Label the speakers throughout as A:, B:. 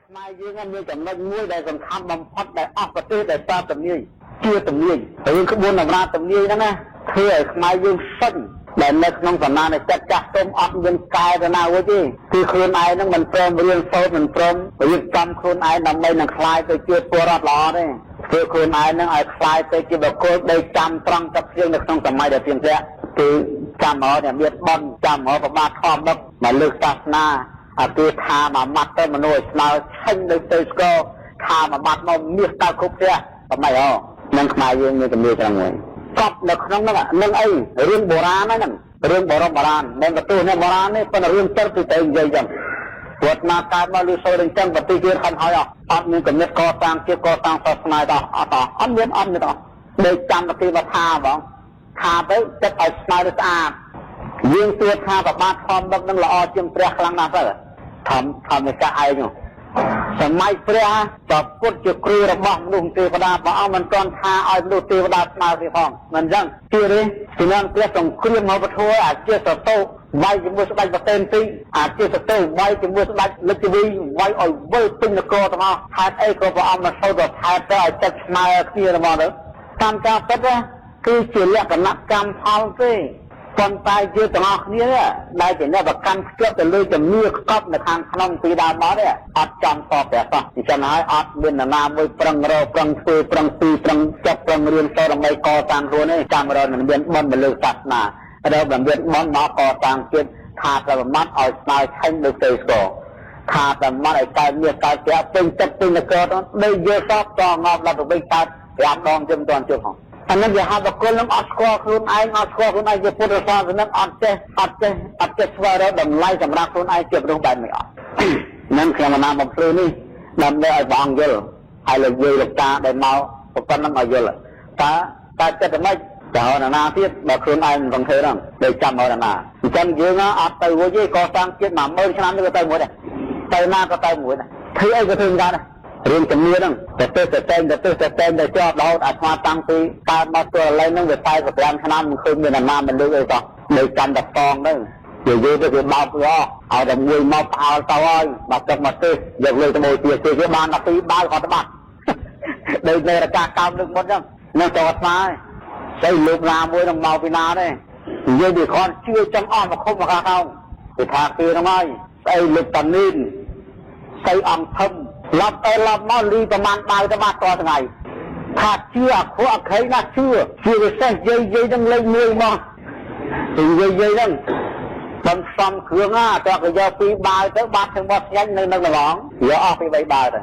A: ខ្មែរយើងមានចំណុចមួយដែលសំខាន់បំផុតដែលអស់ប្រទេសដែលប្រើទំនាយជាទំនាយរឿងក្បួនតម្រាទំនាយហ្នឹងណាធ្វើឲ្យខ្មែរយើងសិនដែលនៅក្នុងសំណានចិត្តចាស់ទុំអត់មានកែទៅណាវិញទេគឺខ្លួនឯងហ្នឹងមិនព្រមរៀនសូត្រមិនព្រមរៀបចំខ្លួនឯងដើម្បីនឹងខ្លាយទៅជាពលរដ្ឋល្អទេធ្វើខ្លួនឯងហ្នឹងឲ្យខ្លាយទៅជាបុគ្គលដែលចាំត្រង់ទឹកភ្លៀងនៅក្នុងសម័យដែលទៀងទាក់គឺចាំមកអ្នកមានបន់ចាំមកប្របាទធម្មដឹកមកលើកសាសនាអាគឺថាមកម៉ាត់ទៅមនុស្សស្មើឆេញទៅទៅស្គរថាមកបាត់មកមាសតើគ្រប់ផ្ទះតែមិនអនឹងខ្មែរយើងមានជំនឿត្រង់ហ្នឹងកប់នៅក្នុងហ្នឹងនឹងអីរឿងបុរាណហ្នឹងរឿងបុរាណមិនបន្ទោសអ្នកបុរាណទេប៉ុន្តែរឿងចិត្តគឺតែនិយាយចឹងព្រោះមកកើតមកលឺសូរអញ្ចឹងប្រទេសជាតិខំហើយអត់មានកំណត់កសាងជាតិកសាងសាសនាដល់អត់មានដល់ដូចចាំប្រតិបត្តិថាបងថាទៅចិត្តឲ្យស្មើទៅស្អាតយើងទោះថាប្របាទធម្មដឹកនឹងល្អជាងព្រះខ្លាំងណាស់ទៅធម្មកាឯងសម័យព្រះប្រពុតជាគ្រូរបស់មនុស្សទេវតាព្រះអង្គមិនទាន់ថាឲ្យមនុស្សទេវតាស្មើទេផងមិនអញ្ចឹងទីនេះជំនាន់ព្រះសង្គ្រាមមកបធัวអាជាសតោវាយជាមួយស្ដេចប្រទេសទីអាជាសតោវាយជាមួយស្ដេចលិទ្ធិវីវាយឲ្យវិលពេញនគរទាំងអស់ហេតុអីក៏ព្រះអង្គមកសូត្រថាទៅឲ្យចិត្តស្មើគ្នាទៅមកទៅតាមការពិតគឺជាលក្ខណៈកម្មផលទេប៉ុន្តែយើងទាំងអស់គ្នាដែលជាអ្នកប្រកាន់ខ្ជាប់ទៅលើជំនឿខ្កប់នៅខាងក្នុងពីដើមមកនេះអត់ចំតបព្រះសោះអញ្ចឹងហើយអត់មាននរណាមួយប្រឹងរកប្រឹងធ្វើប្រឹងទីប្រឹងចាប់ប្រឹងរៀនសូត្រដើម្បីកសាងខ្លួនទេចាំរកមិនមានបន់ទៅលើសាសនារកមិនមានបន់មកកសាងជាតិថាប្រមាត់ឲ្យស្មើឆេញដូចទៅស្គរថាប្រមាត់ឲ្យកើតមាសកើតប្រាក់ពេញចិត្តពេញនគរទៅដូចយកសពតងប់ដល់ទៅវិញកើត5ដងជិះមិនទាន់ជប់ផងអានេះវាហៅបុគ្គលនឹងអត់ស្គាល់ខ្លួនឯងអត់ស្គាល់ខ្លួនឯងជាពុទ្ធសាសនិកអត់ចេះស្វែងរកតម្លៃសម្រាប់ខ្លួនឯងជាមនុស្សបែបនេះអត់នឹងខ្ញុំណាបំភ្លឺនេះដើម្បីឲ្យព្រះអង្គយល់ហើយលោកយាយលោកតាដែលមកប៉ុណ្ណឹងឲ្យយល់តើចិត្តម៉េចតើណាទៀតបើខ្លួនឯងមិនធ្វើហ្នឹងដូចចាំមកណាអញ្ចឹងយើងអត់ទៅវិញទេកសាងជាតិ10000ឆ្នាំនេះក៏ទៅមួយដែរទៅណាក៏ទៅមួយដែរធ្វើអីក៏ធ្វើមិនបានដែររឿងជំនឿហ្នឹងតែទៅជាប់រហូតអាស្មាតាំងពីកើតមកទល់ឥឡូវហ្នឹងវា45ឆ្នាំមិនឃើញមានអាណាមិនលើកអីសោះនៅកាន់តែតងទៅនិយាយទៅវាបោកទៅឲ្យតែមួយមកផ្អើលទៅហើយបាត់ទឹកមកទេយកលើទៅមួយទៀតគេបាន12បាល់គាត់ទៅបាត់ដូចនៅរកាកោមលើកមុនហ្នឹងនៅតស្មាទៅលោកណាមួយនឹងមកពីណាទេនិយាយពីគាត់ជឿចង់អស់មកខុំមកកោងគេថាគេហ្នឹងហើយស្អីលោកតានីនស្អីអង្គធំឡប់ទៅឡប់មកលីប្រមាណបាយទៅបាត់តថ្ងៃថាជឿអខុសអខៃណាស់ជឿពិសេសយាយនឹងលេខ1មកយាយហ្នឹងបំសំគ្រឿងតែក៏យក2បាយទៅបាត់ទាំងបាត់ស្ញាញ់នៅនឹងឡងយកអស់ពី3បាយទៅ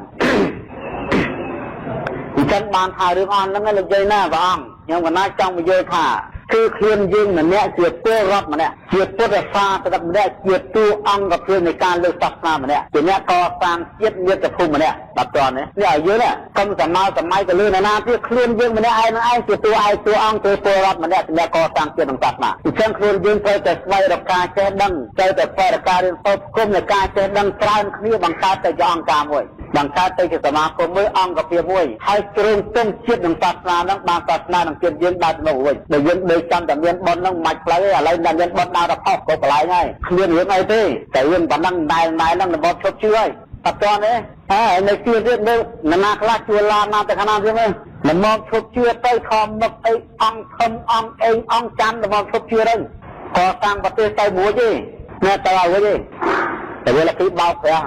A: អញ្ចឹងបានថារឿងអស់ហ្នឹងលោកយាយណាព្រះអង្គខ្ញុំកណាចង់បញ្យល់ថាគឺខ្លួនយើងម្នាក់ជាពលរដ្ឋម្នាក់ជាពុទ្ធសាសនិកម្នាក់ជាតួអង្គប្រនៃការលើកសាសនាម្នាក់ជាអ្នកកសាងជាតិមាតុភូមិម្នាក់បាទតើនេះឲ្យយើងកុំសម័យទៅលើណាទៀតខ្លួនយើងម្នាក់ឯងជាតួអង្គជាពលរដ្ឋម្នាក់អ្នកកសាងជាតិនិងសាសនាអញ្ចឹងខ្លួនយើងត្រូវតែស្វែងរកការចេះដឹងត្រូវតែស្វែងរកការរៀនសូត្រគុំនៃការចេះដឹងច្រើនគ្នាបង្កើតទៅជាអង្គការមួយបង្កើតទៅជាសមាគមមួយអង្គភាពមួយហើយជ្រើសទង់ជាតិនិងសាសនានឹងបានសាសនានិងជាតិយើងដើរទៅវិញដែលយើងដូចចាំតែមានប៉ុននឹងមិនផ្លូវទេឥឡូវតែមានប៉ុនដើរទៅផុសក៏កន្លែងហើយគ្មានរឿងអីទេតែរឿងប៉ុណ្ណឹងដែលនឹងរបបឈប់ជឿហើយអត់ទាន់ទេហើយនៅជឿទៀតនៅណាខ្លះជួឡាណាទៅខាងណាទៀតមិនមកឈប់ជឿទៅខំនឹកអីអង្គខំអង្គអេងអង្គច័ន្ទមកឈប់ជឿទៅក៏តាំងប្រទេសទៅមួយទេនៅទៅឲ្យវិញទេតែវាលពីបោកប្រា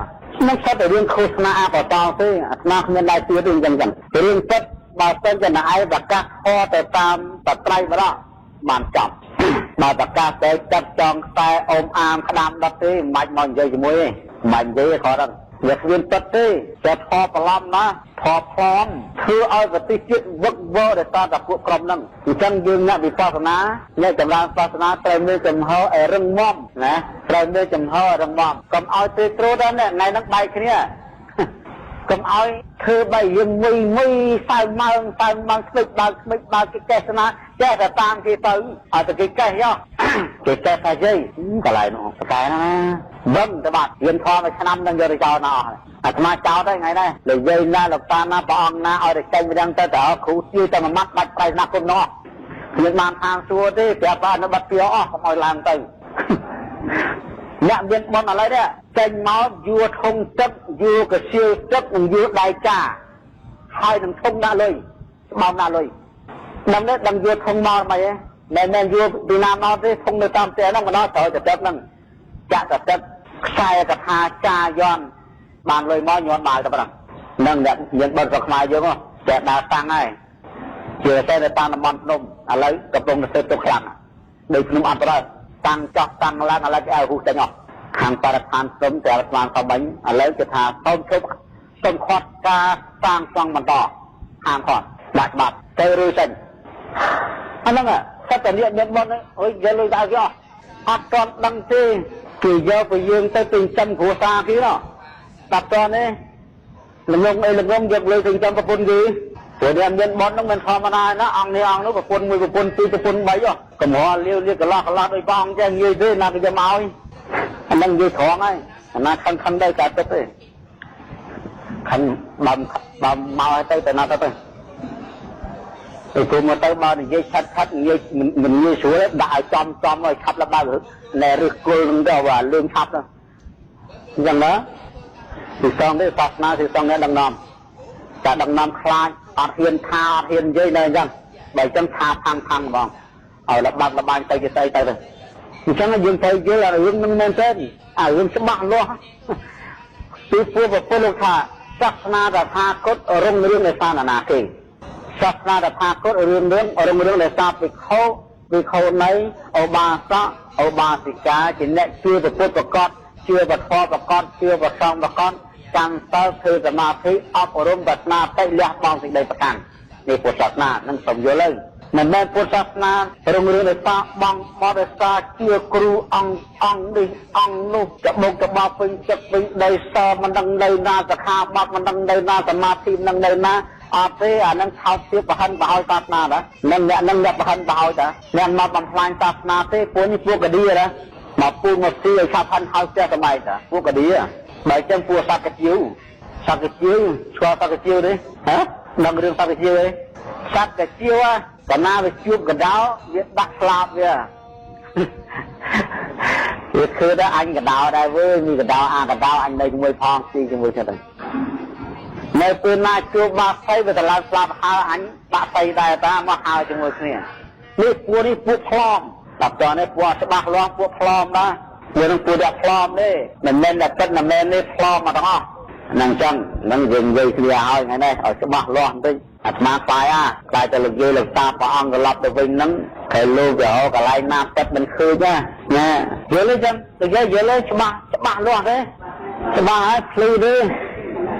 A: មិនស្អាតតែរឿងឃោសនាអបតោទេអាត្មាគ្មានដែរជឿទេអញ្ចឹងរឿងចិត្តបើសិនជាណៃប្រកាសខទៅតាមបត្រៃបរៈបានចប់បើប្រកាសទៅចិត្តចង់ខ្សែអមអាមក្តាមដុតទេមិនបាច់មកនិយាយជាមួយទេមិនបាច់និយាយទេគាត់វាគ្មានទឹកទេតែថតប្រឡំណាថតផ្លន់ធ្វើឲ្យប្រទេសជាតិវឹកវរដោយសារតែពួកក្រុមហ្នឹងអញ្ចឹងយើងអ្នកវិបស្សនាអ្នកចម្រើនសាសនាត្រូវមានចំហឲ្យរឹងមាំណាត្រូវមានចំហរឹងមាំកុំឲ្យពេលត្រួតដល់ថ្ងៃហ្នឹងបែកគ្នាកុំឲ្យធ្វើបីយើងមួយសៅម៉ើងស្មិចបើគេកេះស្នាចេះតែតាមគេទៅឲ្យតែគេកេះយកគេកេះថាយាយកន្លែងនោះប្រកែណាដឹងតែបាត់រៀនខំមួយឆ្នាំនឹងយកទៅចោលណាអស់អាត្មាចោលទៅថ្ងៃនេះនិយាយណាលោកតាណាព្រះអង្គណាឲ្យតែចេញម្ដងទៅតើគ្រូជាតែមួយម៉ាត់បាច់ប្រៃណាគុណនោះគ្មានបានខាងសួរទេប្រាប់ថានៅបាត់ពីអស់កុំឲ្យឡើងទៅ អ្នកមានបនឥឡូវនេះចេញមកយួរធុងទឹកយួរកសៀវទឹកនិងយួរដៃចាហើយនឹងធុងដាក់លុយស្បោមដាក់លុយដល់នេះដឹងយួរធុងមកមិនហ៎មិនយួរពីណាមកទេធុងនៅតាមផ្ទះហ្នឹងមកដល់ត្រូវតែទឹកហ្នឹងចាក់តែទឹកខ្សែកថាចាយន់បានលុយមកញ័របាយទៅប៉ុណ្ណឹងនឹងអ្នកមានបនស្រុកខ្មែរយើងតែដើរតាំងហើយជាតែតាមតំបន់ភ្នំឥឡូវកំពុងទៅទុកខ្លាំងដូចភ្នំអន្តរជាតិតាំងចោះតាំងឡើងឥឡូវគេឲ្យហ៊ូចេញអស់ខាងបរិស្ថានព្រមតែស្មានសបាញ់ឥឡូវគេថាសូមជួយសូមខាត់ការសាងសង់បន្តហាមខាត់ដាក់ច្បាប់ទៅឬចេញអាហ្នឹងសិតតែនេះមានមុនអើយយកលុយដល់គេអត់ទាន់ដឹងទេគេយកពីយើងទៅទិញចំគ្រួសារគេណោះដល់តនេះល្ងងអីល្ងងយកលុយទិញចំប្រពន្ធគេព្រោះនេះមានបនហ្នឹងមិនធម្មតាណាអង្គនេះអង្គនោះប្រពន្ធមួយប្រពន្ធពីរប្រពន្ធ3កំរលាវកន្លោះដោយបងចេះងាយទេណាគេយកមកឲ្យអាហ្នឹងនិយាយត្រង់ហើយអាណាខឹងដែរកាត់ទឹកទេខឹងបំមកឲ្យទៅណាទៅទៅគុំមកទៅមកនិយាយឆាត់និយាយមិនងាយស្រួលដាក់ឲ្យចំឲ្យឆាប់លបើណែរឹសគល់នឹងទៅអាលឿងឆាប់ហ្នឹងអញ្ចឹងណាទីសងទេសាសនាទីសងនេះដឹកនាំតែដឹកនាំខ្លាចអត់ហ៊ានថាអត់ហ៊ាននិយាយនៅអញ្ចឹងបើអញ្ចឹងថាផាំងហ្មងឲ្យលបាញ់ទៅគេទៅអញ្ចឹងយើងត្រូវយល់អារឿងនឹងមែនទេអារឿងច្បាស់លាស់ពីព្រោះប្រពន្ធលោកថាសាសនាតថាគតរុងរឿងនៃសាសនាគេសាសនាតថាគតរឿងនៃសាភិក្ខុវិខោនៃឧបាសកឧបាសិកាជាអ្នកជឿប្រពុតប្រកបជឿប្រធមប្រកបជឿប្រសងប្រកបកម្មសិលធ្វើសមាធិអប់រំប្រាថ្នាទៅលះបង់សេចក្តីប្រកាន់នេះពុទ្ធសាសនានឹងសំយល់ហើយមិនមែនពុទ្ធសាសនារុងរឿងនៃសាបងបរិសាជឿគ្រូអង្គនេះអង្គនោះច្បុកច្បោពេញចិត្តពេញដីសមិនដឹងនៅណាសខាបត់មិនដឹងនៅណាសមាធិមិនដឹងនៅណាអត់ទេអានឹងថោកទៀតបហិនបោយសាសនាណានឹងអ្នកបហិនបោយតាអ្នកមកបំផ្លាញសាសនាទេពួកនេះពួកកឌីណាមកពូមកស៊ីឲ្យឆាប់ហិនហើយផ្ទះសម័យតាពួកកឌីបើចឹងពួកសក្កជាវឆ្លសក្កជាវទេហ៎ដឹងរឿងសក្កជាវទេសក្កជាវកាលណាវាជួបកដោវាដាក់ស្លាប់វាគឺថាអញកដោដែរវើមានកដោអាកដោអញនៅជាមួយផងស៊ីជាមួយចិត្តហ្នឹងនៅពេលណាជួបបាក់ស្អីវាត្រឡប់ស្លាប់ហើយអញបាក់ស្អីដែរតាមកហើយជាមួយគ្នានេះពួកផ្លំដល់តនេះពួកច្បាស់លាស់ពួកផ្លំណាវានឹងពួកដាក់ផ្លំទេមិនមែនតែពិតមិនមែននេះផ្លំមកទាំងអស់ហ្នឹងចឹងនឹងយើងនិយាយគ្នាឲ្យថ្ងៃនេះឲ្យច្បាស់លាស់បន្តិចអាត្មាខ្លាយខ្លាយទៅលោកយាយលោកតាព្រះអង្គត្រឡប់ទៅវិញហ្នឹងតែលោកទៅកន្លែងណាពិតមិនឃើញណាយល់ទេចឹងនិយាយយល់ទេច្បាស់លាស់ទេច្បាស់ហើយភ្លឺទេ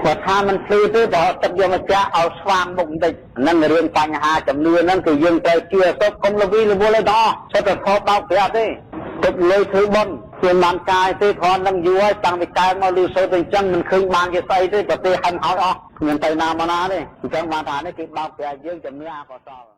A: បើថាមិនភ្លឺទេបើទឹកយកម្ចាស់ឲ្យស្វាងមុខបន្តិចហ្នឹងរឿងបញ្ហាចំនួនហ្នឹងគឺយើងត្រូវជឿសុខកុំលវីលវល់ឲ្យដល់សុទ្ធតែខោបោកប្រាប់ទេទឹកលុយធ្វើបុណ្យជាបានកាយទេគ្រាន់នឹងយូរហើយតាំងពីកើតមកលឺសូត្រទៅអញ្ចឹងមិនឃើញបានជាស្អីទេប្រទេសហិនហើយអស់គ្មានទៅណាមកណាទេអញ្ចឹងបានថានេះគេបោកប្រាស់យើងជំនឿអកុសល